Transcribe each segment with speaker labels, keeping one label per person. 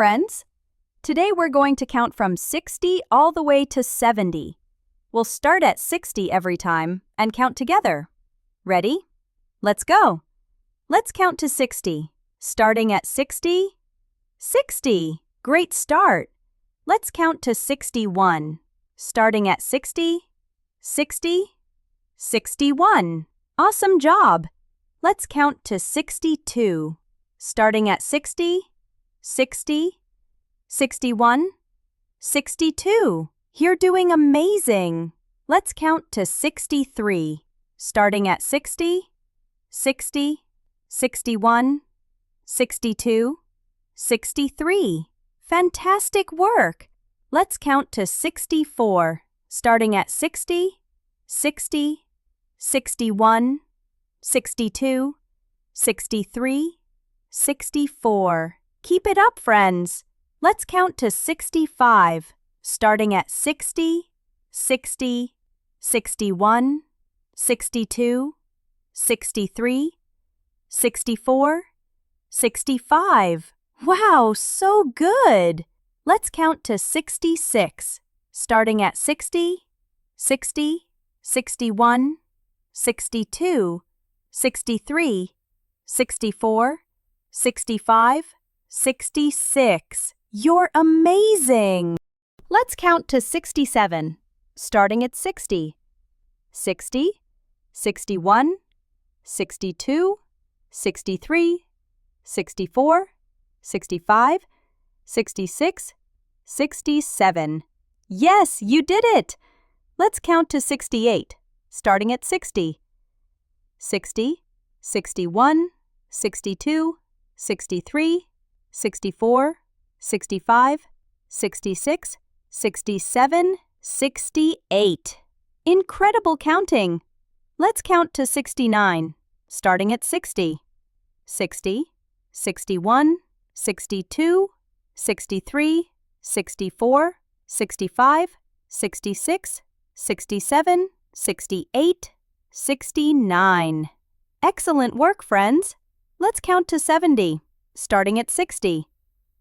Speaker 1: friends! Today we're going to count from 60 all the way to 70. We'll start at 60 every time and count together. Ready? Let's go! Let's count to 60. Starting at 60. 60! Great start! Let's count to 61. Starting at 60. 60. 61. Awesome job! Let's count to 62. Starting at 60. 60. 61. 62. You're doing amazing! Let's count to 63. Starting at 60. 60. 61. 62. 63. Fantastic work! Let's count to 64. Starting at 60. 60. 61. 62. 63. 64. Keep it up, friends! Let's count to 65. Starting at 60. 60. 61. 62. 63. 64. 65. Wow, so good! Let's count to 66. Starting at 60. 60. 61. 62. 63. 64. 65. 66. You're amazing! Let's count to 67. Starting at 60. 60. 61. 62. 63. 64. 65. 66. 67. Yes, you did it! Let's count to 68. Starting at 60. 60. 61. 62. 63. 64. 65. 66. 67. 68. Incredible counting! Let's count to 69. Starting at 60. 60. 61. 62. 63. 64. 65. 66. 67. 68. 69. Excellent work, friends! Let's count to 70. Starting at 60.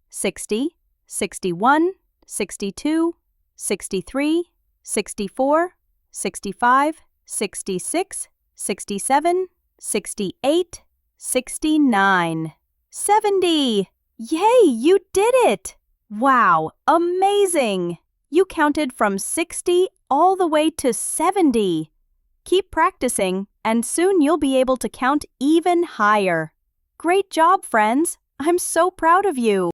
Speaker 1: 60. 61. 62. 63. 64. 65. 66. 67. 68. 69. 70! Yay, you did it! Wow, amazing! You counted from 60 all the way to 70. Keep practicing, and soon you'll be able to count even higher. Great job, friends! I'm so proud of you!